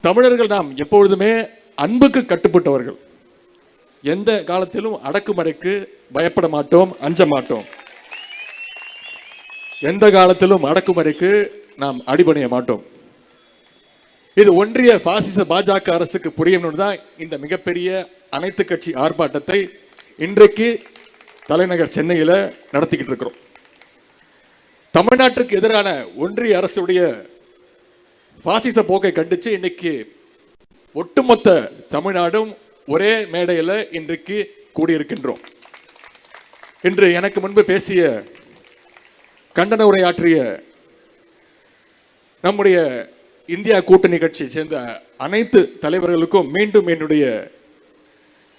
தமிழர்கள் நாம் எப்பொழுதுமே அன்புக்கு கட்டுப்பட்டவர்கள். எந்த காலத்திலும் அடக்குமுறைக்கு பயப்பட மாட்டோம், அஞ்ச மாட்டோம். எந்த காலத்திலும் அடக்குமுறைக்கு நாம் அடிபணிய மாட்டோம். இது ஒன்றிய பாசிச பாஜக அரசுக்கு புரியணும் தான் இந்த மிகப்பெரிய அனைத்து கட்சி ஆர்ப்பாட்டத்தை இன்றைக்கு தலைநகர் சென்னையில் நடத்திக்கிட்டு இருக்கிறோம். தமிழ்நாட்டுக்கு எதிரான ஒன்றிய அரசுடைய பாசிச போக்கை கண்டிச்சு இன்னைக்கு ஒட்டுமொத்த தமிழ்நாடும் ஒரே மேடையில் இன்றைக்கு கூடியிருக்கின்றோம். இன்று எனக்கு முன்பு பேசிய கண்டன உரையாற்றிய நம்முடைய இந்தியா கூட்டணி கட்சி சேர்ந்த அனைத்து தலைவர்களுக்கும் மீண்டும் என்னுடைய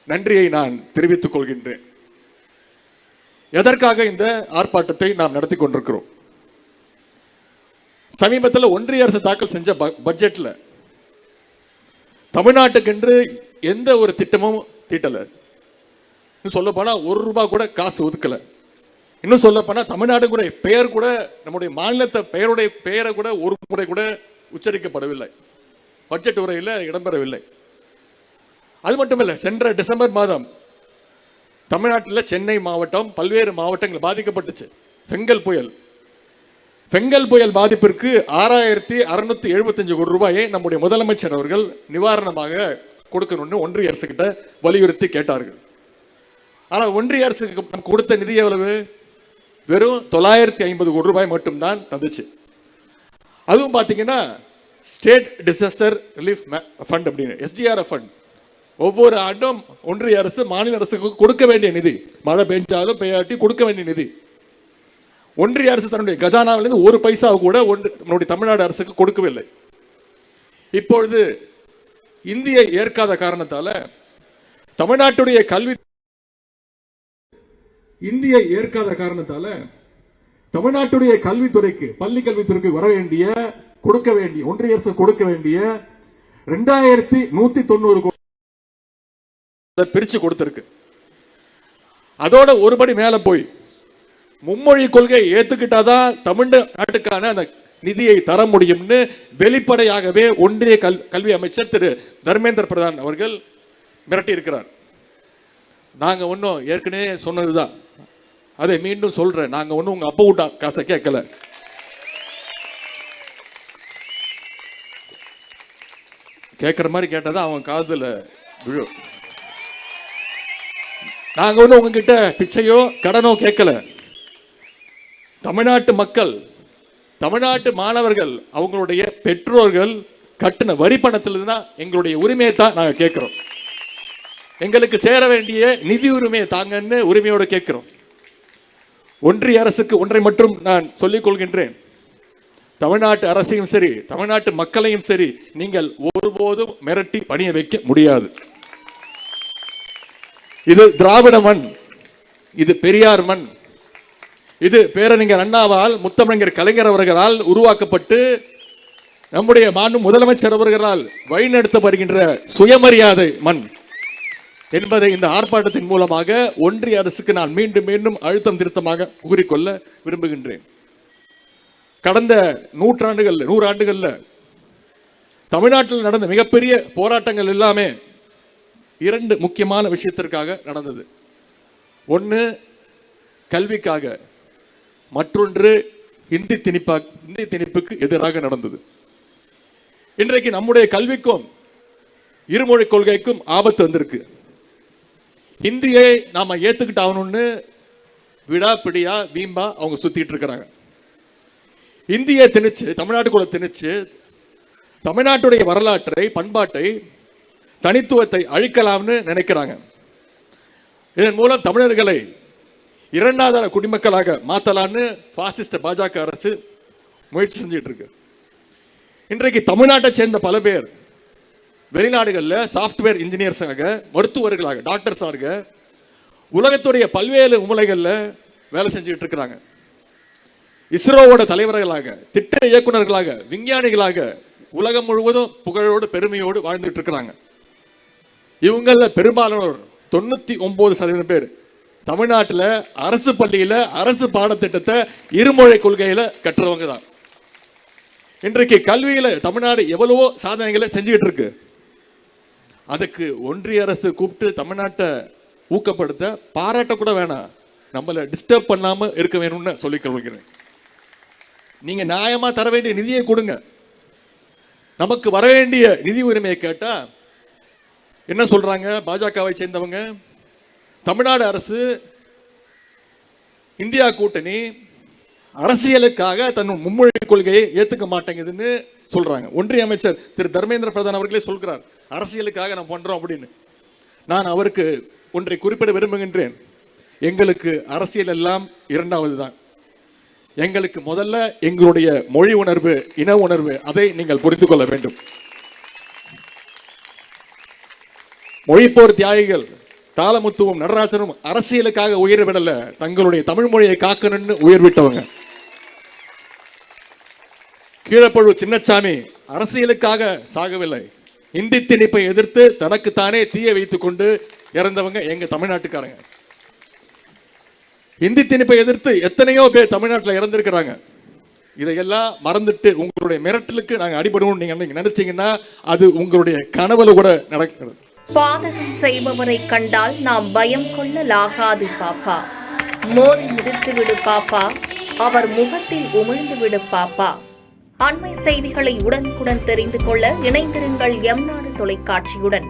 நன்றியை நான் தெரிவித்துக் கொள்கின்றேன். எதற்காக இந்த ஆர்ப்பாட்டத்தை நாம் நடத்தி கொண்டிருக்கிறோம்? சமீபத்தில் ஒன்றிய அரசு தாக்கல் செஞ்ச பட்ஜெட்ல தமிழ்நாட்டுக்கென்று எந்த ஒரு திட்டமும் தீட்டல. சொல்ல போனா ₹1 கூட காசு ஒதுக்கல. இன்னும் சொல்ல போனா தமிழ்நாடு கூட பெயர் கூட நம்முடைய மாநிலத்தை பெயரை கூட ஒரு முறை கூட உச்சரிக்கப்படவில்லை, பட்ஜெட் உரையில் இடம்பெறவில்லை. அது மட்டுமல்ல, சென்ற டிசம்பர் மாதம் தமிழ்நாட்டில் சென்னை மாவட்டம் பல்வேறு மாவட்டங்கள் பாதிக்கப்பட்டுச்சு. பெங்கல் புயல் பாதிப்பிற்கு 6675 கோடி ரூபாயை நம்முடைய முதலமைச்சர் அவர்கள் நிவாரணமாக கொடுக்கணும்னு ஒன்றிய அரசு கிட்ட வலியுறுத்தி கேட்டார்கள். ஆனால் ஒன்றிய அரசுக்கு கொடுத்த நிதி எவ்வளவு? வெறும் 950 கோடி ரூபாய் மட்டும்தான் தந்துச்சு. அதுவும் பார்த்தீங்கன்னா ஸ்டேட் டிசாஸ்டர் ரிலீஃப் ஃபண்ட் அப்படின்னு SDRF ஃபண்ட். ஒவ்வொரு ஆண்டும் ஒன்றிய அரசு மாநில அரசுக்கு கொடுக்க வேண்டிய நிதி, மழை பெஞ்சாலும் பெய்யாட்டி கொடுக்க வேண்டிய நிதி, ஒன்றிய அரசு தன்னுடைய கஜானாவிலிருந்து ஒரு பைசா கூட நம்முடைய தமிழ்நாடு அரசுக்கு கொடுக்கவில்லை. இப்பொழுது இந்தியை ஏற்காத காரணத்தால தமிழ்நாட்டுடைய தமிழ்நாட்டுடைய கல்வித்துறைக்கு, பள்ளி கல்வித்துறைக்கு வர வேண்டிய ஒன்றிய அரசு கொடுக்க வேண்டிய 2190 கோடி பிரிச்சு கொடுத்திருக்கு. அதோட ஒருபடி மேல போய் மும்மொழி கொள்கை ஏத்துக்கிட்டாதான் தமிழ்நாட்டுக்கான அந்த நிதியை தர முடியும்னு வெளிப்படையாகவே ஒன்றிய கல்வி அமைச்சர் திரு தர்மேந்திர பிரதான் அவர்கள் மிரட்டி இருக்கிறார். நாங்க ஒன்னும் ஏற்கனவே சொன்னதுதான், அதை மீண்டும் சொல்றேன். நாங்க ஒன்னும் உங்க அப்பா விட்டா காசை கேட்கல. கேட்கிற மாதிரி கேட்டதான் அவன் காதுல விழும். நாங்க ஒன்னும் உங்ககிட்ட பிச்சையோ கடனோ கேட்கல. தமிழ்நாட்டு மக்கள், தமிழ்நாட்டு மாணவர்கள், அவங்களுடைய பெற்றோர்கள் கட்டின வரி பணத்திலிருந்து தான் எங்களுடைய உரிமையை தான் நாங்கள் கேட்கிறோம். எங்களுக்கு சேர வேண்டிய நிதி உரிமையை தாங்கன்னு உரிமையோடு கேட்கிறோம். ஒன்றிய அரசுக்கு ஒன்றை மட்டும் நான் சொல்லிக் கொள்கின்றேன். தமிழ்நாட்டு அரசையும் சரி, தமிழ்நாட்டு மக்களையும் சரி, நீங்கள் ஒருபோதும் மிரட்டி பணிய வைக்க முடியாது. இது திராவிட மண், இது பெரியார் மண், இது பேரறிஞர் அண்ணாவால், முத்தமிழர் கலைஞர் அவர்களால் உருவாக்கப்பட்டு நம்முடைய மாண்பு முதலமைச்சர் அவர்களால் வழிநடத்த வருகின்ற சுயமரியாதை மண் என்பதை இந்த ஆர்ப்பாட்டத்தின் மூலமாக ஒன்றிய அரசுக்கு நான் மீண்டும் மீண்டும் அழுத்தம் திருத்தமாக கூறிக்கொள்ள விரும்புகின்றேன். கடந்த 100 ஆண்டுகள்ல தமிழ்நாட்டில் நடந்த மிகப்பெரிய போராட்டங்கள் எல்லாமே 2 முக்கியமான விஷயத்திற்காக நடந்தது. ஒன்று கல்விக்காக, மற்றொன்று இந்தி திணிப்புக்கு எதிராக நடந்தது. இன்றைக்கு நம்முடைய கல்விக்கும் இருமொழி கொள்கைக்கும் ஆபத்து வந்திருக்கு. ஹிந்தியை நாம ஏத்துக்கிட்டு ஆகணும்னு விடாப்பிடியா வீம்பா அவங்க சுத்திட்டு இருக்கிறாங்க. இந்தியை திணிச்சு, தமிழ்நாட்டுக்குள்ள திணிச்சு, தமிழ்நாட்டுடைய வரலாற்றை, பண்பாட்டை, தனித்துவத்தை அழிக்கலாம்னு நினைக்கிறாங்க. இதன் மூலம் தமிழர்களை 2வது குடிமக்களாக மாத்தலான்னு பாசிஸ்ட் பாஜக அரசு முயற்சி செஞ்சிட்டு இருக்கு. இன்றைக்கு தமிழ்நாட்டை சேர்ந்த பல பேர் வெளிநாடுகளில் சாப்ட்வேர் இன்ஜினியர்ஸாக, மருத்துவர்களாக, டாக்டர்ஸாக உலகத்துடைய பல்வேறு மூலைகளில் வேலை செஞ்சுட்டு இருக்கிறாங்க. இஸ்ரோவோட தலைவர்களாக, திட்ட இயக்குநர்களாக, விஞ்ஞானிகளாக உலகம் முழுவதும் புகழோடு பெருமையோடு வாழ்ந்துட்டு இருக்கிறாங்க. இவங்கள பெரும்பாலானோர் 99% பேர் தமிழ்நாட்டில் அரசு பள்ளியில் அரசு பாடத்திட்டத்தை இருமொழி கொள்கையில் கற்றுறவங்க தான். இன்றைக்கு கல்வியில தமிழ்நாடு எவ்வளவோ சாதனைகளை செஞ்சுக்கிட்டு இருக்கு. அதுக்கு ஒன்றிய அரசு கூப்பிட்டு தமிழ்நாட்டை ஊக்கப்படுத்த பாராட்ட கூட வேணாம், நம்மளை டிஸ்டர்ப் பண்ணாம இருக்க வேணும்னு சொல்லிக் கொள்கிறேன். நீங்க நியாயமா தர வேண்டிய நிதியை கொடுங்க. நமக்கு வர வேண்டிய நிதி உரிமையை கேட்டா என்ன சொல்றாங்க பாஜகவை சேர்ந்தவங்க, தமிழ்நாடு அரசு இந்தியா கூட்டணி அரசியலுக்காக தன் மும்மொழி கொள்கையை ஏத்துக்க மாட்டேங்குதுன்னு சொல்றாங்க. ஒன்றிய அமைச்சர் திரு தர்மேந்திர பிரதான் அவர்களே சொல்கிறார், அரசியலுக்காக நான் பண்றோம் அப்படின்னு. நான் அவருக்கு ஒன்றை குறிப்பிட விரும்புகின்றேன். எங்களுக்கு அரசியல் எல்லாம் இரண்டாவது தான். எங்களுக்கு முதல்ல எங்களுடைய மொழி உணர்வு, இன உணர்வு, அதை நீங்கள் புரிந்து கொள்ள வேண்டும். மொழிப்போர் தியாகிகள் தாளமுத்துவும் நடராஜனும் அரசியலுக்காக உயிர் விடல, தங்களுடைய தமிழ் மொழியை காக்கணும்னு உயிர் விட்டவங்க. கீழப்பழு சின்னசாமி அரசியலுக்காக சாகவில்லை, இந்தி திணிப்பை எதிர்த்து தனக்குத்தானே தீய வைத்துக் கொண்டு இறந்தவங்க எங்க தமிழ்நாட்டுக்காரங்க. இந்தி திணிப்பை எதிர்த்து எத்தனையோ பேர் தமிழ்நாட்டில் இறந்திருக்கிறாங்க. இதையெல்லாம் மறந்துட்டு உங்களுடைய மிரட்டலுக்கு நாங்க அடிபடுவோம் நீங்க நினைச்சீங்கன்னா அது உங்களுடைய கனவுல கூட நடக்கிறது. பாதகம் செய்பவரை கண்டால் நாம் பயம் கொள்ளலாகாது பாப்பா, மோதி மிதித்து விடு பாப்பா, அவர் முகத்தில் உமிழ்ந்து விடு பாப்பா. அண்மை செய்திகளை உடனுக்குடன் தெரிந்து கொள்ள இணைந்திருங்கள் எம் நாடு தொலைக்காட்சியுடன்.